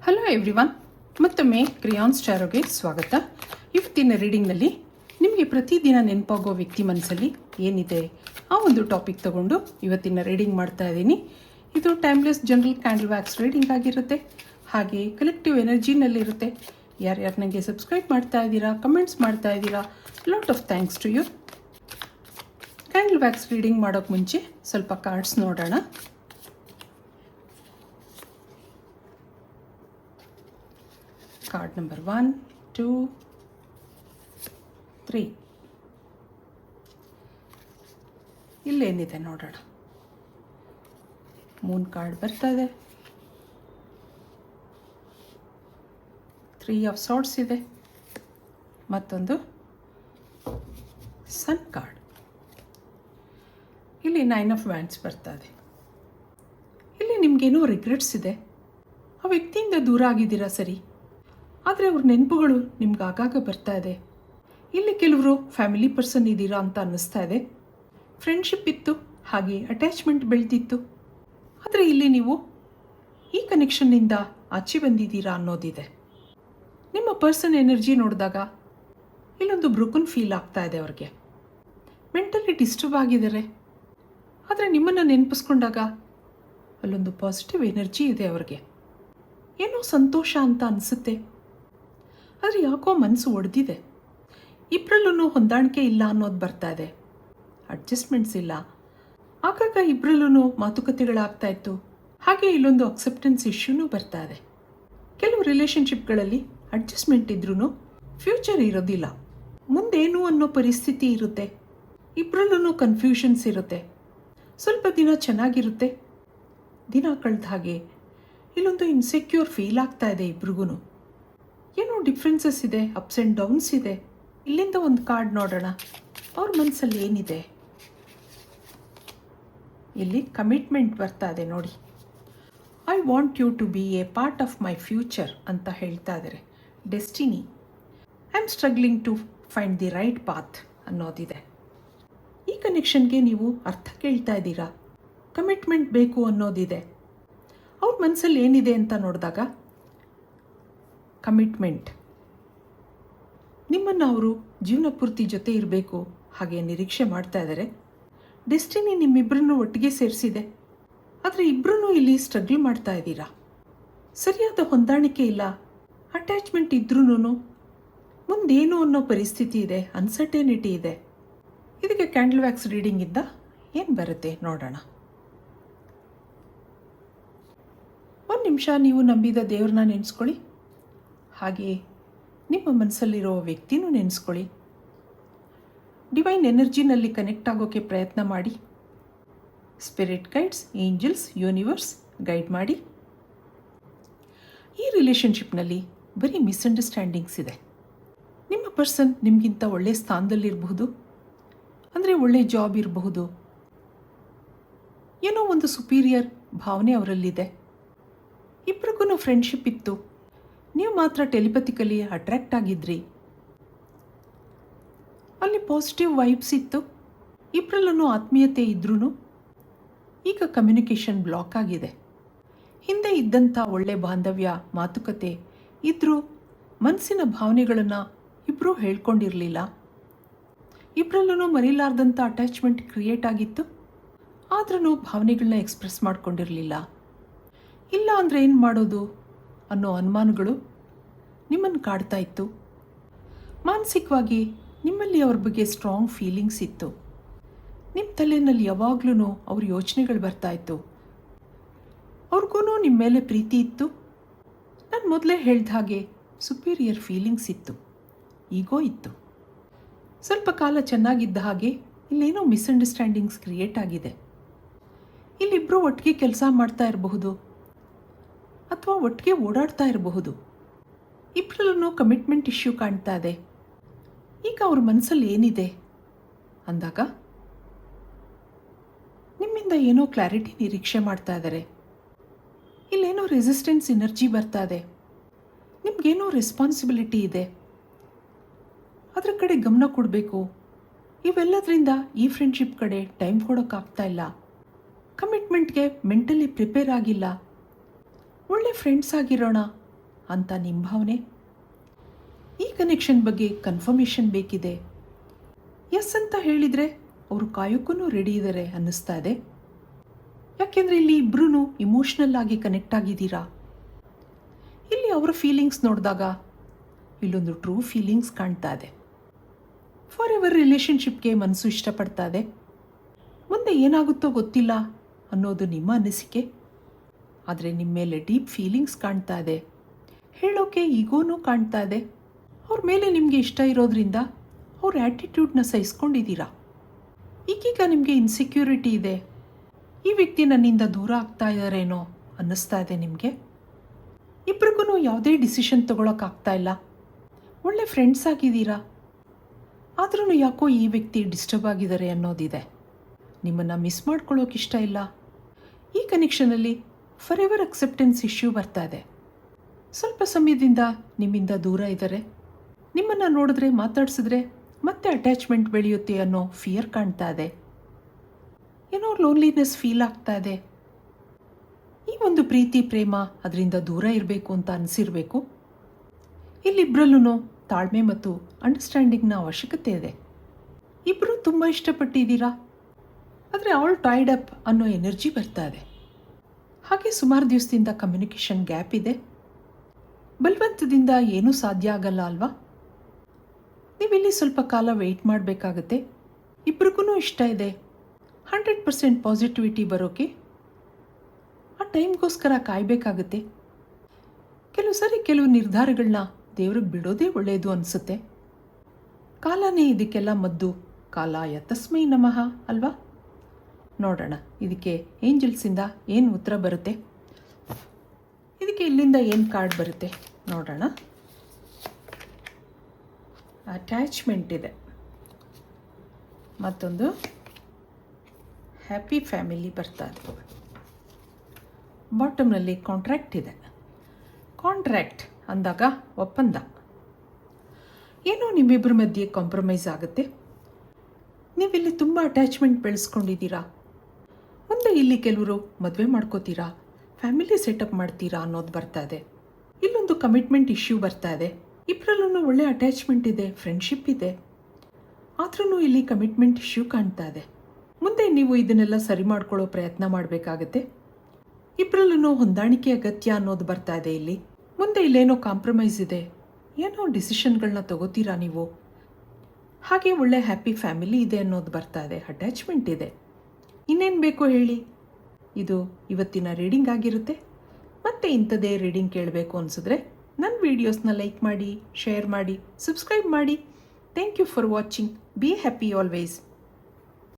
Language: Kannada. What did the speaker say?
ಹಲೋ ಎವ್ರಿವನ್, ಮತ್ತೊಮ್ಮೆ ಕ್ರಿಯಾನ್ಸ್ ಚಾರೋಗೆ ಸ್ವಾಗತ. ಇವತ್ತಿನ ರೀಡಿಂಗ್ನಲ್ಲಿ ನಿಮಗೆ ಪ್ರತಿದಿನ ನೆನಪಾಗೋ ವ್ಯಕ್ತಿ ಮನಸ್ಸಲ್ಲಿ ಏನಿದೆ ಆ ಒಂದು ಟಾಪಿಕ್ ತಗೊಂಡು ಇವತ್ತಿನ ರೀಡಿಂಗ್ ಮಾಡ್ತಾ ಇದ್ದೀನಿ. ಇದು timeless general candle wax reading ಆಗಿರುತ್ತೆ, ಹಾಗೆ ಕಲೆಕ್ಟಿವ್ ಎನರ್ಜಿನಲ್ಲಿರುತ್ತೆ. ಯಾರ್ಯಾರು ನನಗೆ ಸಬ್ಸ್ಕ್ರೈಬ್ ಮಾಡ್ತಾ ಇದ್ದೀರಾ, ಕಮೆಂಟ್ಸ್ ಮಾಡ್ತಾ ಇದ್ದೀರಾ, lot of thanks to you. Candle wax reading ಮಾಡೋಕ್ಕೆ ಮುಂಚೆ ಸ್ವಲ್ಪ ಕಾರ್ಡ್ಸ್ ನೋಡೋಣ. Card number 1, 2, 3. ಇಲ್ಲೇನಿದೆ ನೋಡೋಣ. ಮೂನ್ ಕಾರ್ಡ್ ಬರ್ತಾ ಇದೆ, 3 ಆಫ್ ಸಾರ್ಡ್ಸ್ ಇದೆ, ಮತ್ತೊಂದು ಸನ್ ಕಾರ್ಡ್. ಇಲ್ಲಿ 9 ಆಫ್ ವ್ಯಾಂಡ್ಸ್ ಬರ್ತಾ ಇದೆ. ಇಲ್ಲಿ ನಿಮಗೇನೋ ರಿಗ್ರೆಟ್ಸ್ ಇದೆ. ಆ ವ್ಯಕ್ತಿಯಿಂದ ದೂರ ಆಗಿದ್ದೀರಾ ಸರಿ, ಆದರೆ ಅವ್ರ ನೆನಪುಗಳು ನಿಮ್ಗೆ ಆಗಾಗ ಬರ್ತಾ ಇದೆ. ಇಲ್ಲಿ ಕೆಲವರು ಫ್ಯಾಮಿಲಿ ಪರ್ಸನ್ ಇದ್ದೀರಾ ಅಂತ ಅನ್ನಿಸ್ತಾ ಇದೆ. ಫ್ರೆಂಡ್ಶಿಪ್ ಇತ್ತು, ಹಾಗೆ ಅಟ್ಯಾಚ್ಮೆಂಟ್ ಬೆಳೆದಿತ್ತು. ಆದರೆ ಇಲ್ಲಿ ನೀವು ಈ ಕನೆಕ್ಷನ್ನಿಂದ ಆಚೆ ಬಂದಿದ್ದೀರಾ ಅನ್ನೋದಿದೆ. ನಿಮ್ಮ ಪರ್ಸನ್ ಎನರ್ಜಿ ನೋಡಿದಾಗ ಇಲ್ಲೊಂದು ಬ್ರೋಕನ್ ಫೀಲ್ ಆಗ್ತಾ ಇದೆ. ಅವ್ರಿಗೆ ಮೆಂಟಲಿ ಡಿಸ್ಟರ್ಬ್ ಆಗಿದ್ದಾರೆ. ಆದರೆ ನಿಮ್ಮನ್ನು ನೆನಪಿಸ್ಕೊಂಡಾಗ ಅಲ್ಲೊಂದು ಪಾಸಿಟಿವ್ ಎನರ್ಜಿ ಇದೆ. ಅವ್ರಿಗೆ ಏನೋ ಸಂತೋಷ ಅಂತ ಅನಿಸುತ್ತೆ. ಆದರೆ ಯಾಕೋ ಮನಸ್ಸು ಒಡೆದಿದೆ. ಇಬ್ಬರಲ್ಲೂ ಹೊಂದಾಣಿಕೆ ಇಲ್ಲ ಅನ್ನೋದು ಬರ್ತಾ ಇದೆ. ಅಡ್ಜಸ್ಟ್ಮೆಂಟ್ಸ್ ಇಲ್ಲ. ಆಗಾಗ ಇಬ್ಬರಲ್ಲೂ ಮಾತುಕತೆಗಳಾಗ್ತಾ ಇತ್ತು. ಹಾಗೆ ಇಲ್ಲೊಂದು ಅಕ್ಸೆಪ್ಟೆನ್ಸ್ ಇಶ್ಯೂನೂ ಬರ್ತಾ ಇದೆ. ಕೆಲವು ರಿಲೇಷನ್ಶಿಪ್ಗಳಲ್ಲಿ ಅಡ್ಜಸ್ಟ್ಮೆಂಟ್ ಇದ್ರೂ ಫ್ಯೂಚರ್ ಇರೋದಿಲ್ಲ. ಮುಂದೇನು ಅನ್ನೋ ಪರಿಸ್ಥಿತಿ ಇರುತ್ತೆ. ಇಬ್ಬರಲ್ಲೂ ಕನ್ಫ್ಯೂಷನ್ಸ್ ಇರುತ್ತೆ. ಸ್ವಲ್ಪ ದಿನ ಚೆನ್ನಾಗಿರುತ್ತೆ, ದಿನ ಕಳೆದ ಹಾಗೆ ಇಲ್ಲೊಂದು ಇನ್ಸೆಕ್ಯೂರ್ ಫೀಲ್ ಆಗ್ತಾ ಇದೆ ಇಬ್ರಿಗೂ. ಏನೋ ಡಿಫ್ರೆನ್ಸಸ್ ಇದೆ, ಅಪ್ಸ್ ಆ್ಯಂಡ್ ಡೌನ್ಸ್ ಇದೆ. ಇಲ್ಲಿಂದ ಒಂದು ಕಾರ್ಡ್ ನೋಡೋಣ, ಅವ್ರ ಮನಸ್ಸಲ್ಲಿ ಏನಿದೆ. ಇಲ್ಲಿ ಕಮಿಟ್ಮೆಂಟ್ ಬರ್ತಾ ಇದೆ ನೋಡಿ. I want you to be a part of my future ಅಂತ ಹೇಳ್ತಾ ಇದ್ದಾರೆ. Destiny, I am struggling to find the right path ಅನ್ನೋದಿದೆ. ಈ ಕನೆಕ್ಷನ್ಗೆ ನೀವು ಅರ್ಥ ಕೇಳ್ತಾ ಇದ್ದೀರಾ. ಕಮಿಟ್ಮೆಂಟ್ ಬೇಕು ಅನ್ನೋದಿದೆ. ಅವ್ರ ಮನಸ್ಸಲ್ಲಿ ಏನಿದೆ ಅಂತ ನೋಡಿದಾಗ ಕಮಿಟ್ಮೆಂಟ್, ನಿಮ್ಮನ್ನು ಅವರು ಜೀವನ ಪೂರ್ತಿ ಜೊತೆ ಇರಬೇಕು ಹಾಗೆ ನಿರೀಕ್ಷೆ ಮಾಡ್ತಾ ಇದ್ದಾರೆ. ಡೆಸ್ಟಿನಿ ನಿಮ್ಮಿಬ್ಬರನ್ನು ಒಟ್ಟಿಗೆ ಸೇರಿಸಿದೆ. ಆದರೆ ಇಬ್ಬರೂ ಇಲ್ಲಿ ಸ್ಟ್ರಗಲ್ ಮಾಡ್ತಾ ಇದ್ದೀರಾ. ಸರಿಯಾದ ಹೊಂದಾಣಿಕೆ ಇಲ್ಲ. ಅಟ್ಯಾಚ್ಮೆಂಟ್ ಇದ್ರೂ ಮುಂದೇನು ಅನ್ನೋ ಪರಿಸ್ಥಿತಿ ಇದೆ, ಅನ್ಸರ್ಟೆನಿಟಿ ಇದೆ. ಇದಕ್ಕೆ ಕ್ಯಾಂಡಲ್ ವ್ಯಾಕ್ಸ್ ರೀಡಿಂಗಿಂದ ಏನು ಬರುತ್ತೆ ನೋಡೋಣ. ಒಂದು ನಿಮಿಷ ನೀವು ನಂಬಿದ ದೇವ್ರನ್ನ ನೆನೆಸ್ಕೊಳ್ಳಿ, ಹಾಗೆ ನಿಮ್ಮ ಮನಸ್ಸಲ್ಲಿರೋ ವ್ಯಕ್ತಿನೂ ನೆನೆಸ್ಕೊಳ್ಳಿ. ಡಿವೈನ್ ಎನರ್ಜಿನಲ್ಲಿ ಕನೆಕ್ಟ್ ಆಗೋಕ್ಕೆ ಪ್ರಯತ್ನ ಮಾಡಿ. Spirit guides, angels, universe guide ಮಾಡಿ. ಈ ರಿಲೇಷನ್ಶಿಪ್ನಲ್ಲಿ ಬರೀ ಮಿಸ್ಅಂಡರ್ಸ್ಟ್ಯಾಂಡಿಂಗ್ಸ್ ಇದೆ. ನಿಮ್ಮ ಪರ್ಸನ್ ನಿಮಗಿಂತ ಒಳ್ಳೆಯ ಸ್ಥಾನದಲ್ಲಿರಬಹುದು, ಅಂದರೆ ಒಳ್ಳೆಯ ಜಾಬ್ ಇರಬಹುದು. ಏನೋ ಒಂದು ಸುಪೀರಿಯರ್ ಭಾವನೆ ಅವರಲ್ಲಿದೆ. ಇಬ್ಬರಿಗೂ ಫ್ರೆಂಡ್ಶಿಪ್ ಇತ್ತು. ನೀವು ಮಾತ್ರ ಟೆಲಿಪತಿಕಲಿ ಅಟ್ರ್ಯಾಕ್ಟ್ ಆಗಿದ್ರಿ. ಅಲ್ಲಿ ಪಾಸಿಟಿವ್ ವೈಬ್ಸ್ ಇತ್ತು. ಇಬ್ಬರಲ್ಲೂ ಆತ್ಮೀಯತೆ ಇದ್ರೂ ಈಗ ಕಮ್ಯುನಿಕೇಷನ್ ಬ್ಲಾಕ್ ಆಗಿದೆ. ಹಿಂದೆ ಇದ್ದಂಥ ಒಳ್ಳೆ ಬಾಂಧವ್ಯ, ಮಾತುಕತೆ ಇದ್ದರೂ ಮನಸ್ಸಿನ ಭಾವನೆಗಳನ್ನು ಇಬ್ಬರೂ ಹೇಳ್ಕೊಂಡಿರಲಿಲ್ಲ. ಇಬ್ಬರಲ್ಲೂ ಮರಿಲಾರ್ದಂಥ ಅಟ್ಯಾಚ್ಮೆಂಟ್ ಕ್ರಿಯೇಟ್ ಆಗಿತ್ತು. ಆದ್ರೂ ಭಾವನೆಗಳನ್ನ ಎಕ್ಸ್ಪ್ರೆಸ್ ಮಾಡ್ಕೊಂಡಿರಲಿಲ್ಲ. ಇಲ್ಲ ಅಂದರೆ ಏನು ಮಾಡೋದು ಅನ್ನೋ ಅನುಮಾನಗಳು ನಿಮ್ಮನ್ನು ಕಾಡ್ತಾ ಇತ್ತು. ಮಾನಸಿಕವಾಗಿ ನಿಮ್ಮಲ್ಲಿ ಅವ್ರ ಬಗ್ಗೆ ಸ್ಟ್ರಾಂಗ್ ಫೀಲಿಂಗ್ಸ್ ಇತ್ತು. ನಿಮ್ಮ ತಲೆಯಲ್ಲಿ ಯಾವಾಗಲೂ ಅವ್ರ ಯೋಚನೆಗಳು ಬರ್ತಾ ಇತ್ತು. ಅವ್ರಿಗೂ ನಿಮ್ಮ ಮೇಲೆ ಪ್ರೀತಿ ಇತ್ತು. ನಾನು ಮೊದಲೇ ಹೇಳ್ದ ಹಾಗೆ ಸುಪೀರಿಯರ್ ಫೀಲಿಂಗ್ಸ್ ಇತ್ತು, ಈಗೋ ಇತ್ತು. ಸ್ವಲ್ಪ ಕಾಲ ಚೆನ್ನಾಗಿದ್ದ ಹಾಗೆ ಇಲ್ಲೇನೋ ಮಿಸ್ಅಂಡರ್ಸ್ಟ್ಯಾಂಡಿಂಗ್ಸ್ ಕ್ರಿಯೇಟ್ ಆಗಿದೆ. ಇಲ್ಲಿಬ್ಬರು ಒಟ್ಟಿಗೆ ಕೆಲಸ ಮಾಡ್ತಾ ಇರಬಹುದು ಅಥವಾ ಒಟ್ಟಿಗೆ ಓಡಾಡ್ತಾ ಇರಬಹುದು. ಇಬ್ಬರಲ್ಲೂ ಕಮಿಟ್ಮೆಂಟ್ ಇಶ್ಯೂ ಕಾಣ್ತಾ ಇದೆ. ಈಗ ಅವ್ರ ಮನಸ್ಸಲ್ಲಿ ಏನಿದೆ ಅಂದಾಗ ನಿಮ್ಮಿಂದ ಏನೋ ಕ್ಲಾರಿಟಿ ನಿರೀಕ್ಷೆ ಮಾಡ್ತಾ ಇದ್ದಾರೆ. ಇಲ್ಲೇನೋ ರೆಸಿಸ್ಟೆನ್ಸ್ ಎನರ್ಜಿ ಬರ್ತಾ ಇದೆ. ನಿಮಗೇನೋ ರೆಸ್ಪಾನ್ಸಿಬಿಲಿಟಿ ಇದೆ, ಅದರ ಕಡೆ ಗಮನ ಕೊಡಬೇಕು. ಇವೆಲ್ಲದರಿಂದ ಈ ಫ್ರೆಂಡ್ಶಿಪ್ ಕಡೆ ಟೈಮ್ ಕೊಡೋಕ್ಕಾಗ್ತಾ ಇಲ್ಲ. ಕಮಿಟ್ಮೆಂಟ್ಗೆ ಮೆಂಟಲಿ ಪ್ರಿಪೇರ್ ಆಗಿಲ್ಲ. ಒಳ್ಳೆ ಫ್ರೆಂಡ್ಸ್ ಆಗಿರೋಣ, ಅಂತ ನಿಮ್ಮ ಭಾವನೆ. ಈ ಕನೆಕ್ಷನ್ ಬಗ್ಗೆ ಕನ್ಫರ್ಮೇಷನ್ ಬೇಕಿದೆ. ಎಸ್ ಅಂತ ಹೇಳಿದರೆ ಅವರು ಕಾಯೋಕ್ಕೂ ರೆಡಿ ಇದ್ದಾರೆ ಅನ್ನಿಸ್ತಾ ಇದೆ. ಯಾಕೆಂದರೆ ಇಲ್ಲಿ ಇಬ್ಬರೂ ಇಮೋಷ್ನಲ್ ಆಗಿ ಕನೆಕ್ಟ್ ಆಗಿದ್ದೀರಾ. ಇಲ್ಲಿ ಅವರ ಫೀಲಿಂಗ್ಸ್ ನೋಡಿದಾಗ ಇಲ್ಲೊಂದು ಟ್ರೂ ಫೀಲಿಂಗ್ಸ್ ಕಾಣ್ತಾ ಇದೆ. ಫಾರ್ ಎವರ್ ರಿಲೇಷನ್ಶಿಪ್ಗೆ ಮನಸ್ಸು ಇಷ್ಟಪಡ್ತಾ ಇದೆ. ಮುಂದೆ ಏನಾಗುತ್ತೋ ಗೊತ್ತಿಲ್ಲ ಅನ್ನೋದು ನಿಮ್ಮ ಅನಿಸಿಕೆ. ಆದರೆ ನಿಮ್ಮ ಮೇಲೆ ಡೀಪ್ ಫೀಲಿಂಗ್ಸ್ ಕಾಣ್ತಾ ಇದೆ. ಹೇಳೋಕೆ ಈಗೋನೂ ಕಾಣ್ತಾ ಇದೆ. ಅವ್ರ ಮೇಲೆ ನಿಮಗೆ ಇಷ್ಟ ಇರೋದ್ರಿಂದ ಅವ್ರ ಆ್ಯಟಿಟ್ಯೂಡ್ನ ಸಹಿಸ್ಕೊಂಡಿದ್ದೀರಾ. ಈಗೀಗ ನಿಮಗೆ ಇನ್ಸೆಕ್ಯೂರಿಟಿ ಇದೆ. ಈ ವ್ಯಕ್ತಿ ನನ್ನಿಂದ ದೂರ ಆಗ್ತಾ ಇದ್ದಾರೇನೋ ಅನ್ನಿಸ್ತಾ ಇದೆ ನಿಮಗೆ. ಇಬ್ರಿಗೂ ಯಾವುದೇ ಡಿಸಿಷನ್ ತೊಗೊಳಕ್ಕಾಗ್ತಾ ಇಲ್ಲ. ಒಳ್ಳೆ ಫ್ರೆಂಡ್ಸ್ ಆಗಿದ್ದೀರಾ. ಆದ್ರೂ ಯಾಕೋ ಈ ವ್ಯಕ್ತಿ ಡಿಸ್ಟರ್ಬ್ ಆಗಿದ್ದಾರೆ ಅನ್ನೋದಿದೆ. ನಿಮ್ಮನ್ನು ಮಿಸ್ ಮಾಡ್ಕೊಳ್ಳೋಕೆ ಇಷ್ಟ ಇಲ್ಲ. ಈ ಕನೆಕ್ಷನಲ್ಲಿ ಫಾರ್ ಎವರ್ ಅಕ್ಸೆಪ್ಟೆನ್ಸ್ ಇಶ್ಯೂ ಬರ್ತಾ ಇದೆ. ಸ್ವಲ್ಪ ಸಮಯದಿಂದ ನಿಮ್ಮಿಂದ ದೂರ ಇದ್ದಾರೆ. ನಿಮ್ಮನ್ನು ನೋಡಿದ್ರೆ ಮಾತಾಡಿಸಿದ್ರೆ ಮತ್ತೆ ಅಟ್ಯಾಚ್ಮೆಂಟ್ ಬೆಳೆಯುತ್ತೆ ಅನ್ನೋ ಫಿಯರ್ ಕಾಣ್ತಾ ಇದೆ. ಏನೋ ಲೋನ್ಲಿನೆಸ್ ಫೀಲ್ ಆಗ್ತಾ ಇದೆ. ಈ ಒಂದು ಪ್ರೀತಿ ಪ್ರೇಮ ಅದರಿಂದ ದೂರ ಇರಬೇಕು ಅಂತ ಅನಿಸಿರಬೇಕು. ಇಲ್ಲಿಬ್ಬರಲ್ಲೂ ತಾಳ್ಮೆ ಮತ್ತು ಅಂಡರ್ಸ್ಟ್ಯಾಂಡಿಂಗ್ನ ಅವಶ್ಯಕತೆ ಇದೆ. ಇಬ್ಬರು ತುಂಬ ಇಷ್ಟಪಟ್ಟಿದ್ದೀರಾ. ಆದರೆ ಅವಳು ಟೈಡ್ ಅಪ್ ಅನ್ನೋ ಎನರ್ಜಿ ಬರ್ತಾ ಇದೆ. ಹಾಗೆ ಸುಮಾರು ದಿವಸದಿಂದ ಕಮ್ಯುನಿಕೇಷನ್ ಗ್ಯಾಪ್ ಇದೆ. ಬಲವಂತದಿಂದ ಏನೂ ಸಾಧ್ಯ ಆಗಲ್ಲ ಅಲ್ವಾ. ನೀವಿಲ್ಲಿ ಸ್ವಲ್ಪ ಕಾಲ ವೆಯ್ಟ್ ಮಾಡಬೇಕಾಗತ್ತೆ. ಇಬ್ರಿಗೂ ಇಷ್ಟ ಇದೆ 100% ಪಾಸಿಟಿವಿಟಿ ಬರೋಕ್ಕೆ. ಆ ಟೈಮ್ಗೋಸ್ಕರ ಕಾಯಬೇಕಾಗತ್ತೆ. ಕೆಲವು ಸರಿ ಕೆಲವು ನಿರ್ಧಾರಗಳನ್ನ ದೇವ್ರಿಗೆ ಬಿಡೋದೇ ಒಳ್ಳೆಯದು ಅನಿಸುತ್ತೆ. ಕಾಲನೇ ಇದಕ್ಕೆಲ್ಲ ಮದ್ದು. ಕಾಲಾಯ ತಸ್ಮೈ ನಮಃ ಅಲ್ವಾ. ನೋಡೋಣ ಇದಕ್ಕೆ ಏಂಜಲ್ಸಿಂದ ಏನು ಉತ್ತರ ಬರುತ್ತೆ. ಇದಕ್ಕೆ ಇಲ್ಲಿಂದ ಏನು ಕಾರ್ಡ್ ಬರುತ್ತೆ ನೋಡೋಣ. ಅಟ್ಯಾಚ್ಮೆಂಟ್ ಇದೆ. ಮತ್ತೊಂದು ಹ್ಯಾಪಿ ಫ್ಯಾಮಿಲಿ ಬರ್ತಾ ಇದೆ. ಬಾಟಮ್ನಲ್ಲಿ ಕಾಂಟ್ರ್ಯಾಕ್ಟ್ ಇದೆ. ಕಾಂಟ್ರ್ಯಾಕ್ಟ್ ಅಂದಾಗ ಒಪ್ಪಂದ. ಏನೋ ನಿಮ್ಮಿಬ್ಬರ ಮಧ್ಯೆ ಕಾಂಪ್ರಮೈಸ್ ಆಗುತ್ತೆ. ನೀವಿಲ್ಲಿ ತುಂಬ ಅಟ್ಯಾಚ್ಮೆಂಟ್ ಬೆಳೆಸ್ಕೊಂಡಿದ್ದೀರಾ. ಮುಂದೆ ಇಲ್ಲಿ ಕೆಲವರು ಮದುವೆ ಮಾಡ್ಕೋತೀರಾ, ಫ್ಯಾಮಿಲಿ ಸೆಟಪ್ ಮಾಡ್ತೀರಾ ಅನ್ನೋದು ಬರ್ತಾ ಇದೆ. ಇಲ್ಲೊಂದು ಕಮಿಟ್ಮೆಂಟ್ ಇಶ್ಯೂ ಬರ್ತಾ ಇದೆ. ಇಬ್ಬರಲ್ಲೂ ಒಳ್ಳೆ ಅಟ್ಯಾಚ್ಮೆಂಟ್ ಇದೆ, ಫ್ರೆಂಡ್ಶಿಪ್ ಇದೆ. ಆದ್ರೂ ಇಲ್ಲಿ ಕಮಿಟ್ಮೆಂಟ್ ಇಶ್ಯೂ ಕಾಣ್ತಾ ಇದೆ. ಮುಂದೆ ನೀವು ಇದನ್ನೆಲ್ಲ ಸರಿ ಮಾಡ್ಕೊಳ್ಳೋ ಪ್ರಯತ್ನ ಮಾಡಬೇಕಾಗತ್ತೆ. ಇಬ್ಬರಲ್ಲೂ ಹೊಂದಾಣಿಕೆ ಅಗತ್ಯ ಅನ್ನೋದು ಬರ್ತಾ ಇದೆ ಇಲ್ಲಿ. ಮುಂದೆ ಇಲ್ಲೇನೋ ಕಾಂಪ್ರಮೈಸ್ ಇದೆ. ಏನೋ ಡಿಸಿಷನ್ಗಳನ್ನ ತಗೋತೀರಾ ನೀವು. ಹಾಗೆ ಒಳ್ಳೆ ಹ್ಯಾಪಿ ಫ್ಯಾಮಿಲಿ ಇದೆ ಅನ್ನೋದು ಬರ್ತಾ ಇದೆ. ಅಟ್ಯಾಚ್ಮೆಂಟ್ ಇದೆ. ಇನ್ನೇನು ಬೇಕೋ ಹೇಳಿ. ಇದು ಇವತ್ತಿನ ರೀಡಿಂಗ್ ಆಗಿರುತ್ತೆ. ಮತ್ತೆ ಇಂಥದ್ದೇ ರೀಡಿಂಗ್ ಕೇಳಬೇಕು ಅನಿಸಿದ್ರೆ ನನ್ನ ವೀಡಿಯೋಸ್ನ ಲೈಕ್ ಮಾಡಿ, ಶೇರ್ ಮಾಡಿ, ಸಬ್ಸ್ಕ್ರೈಬ್ ಮಾಡಿ. Thank you for watching. Be happy always.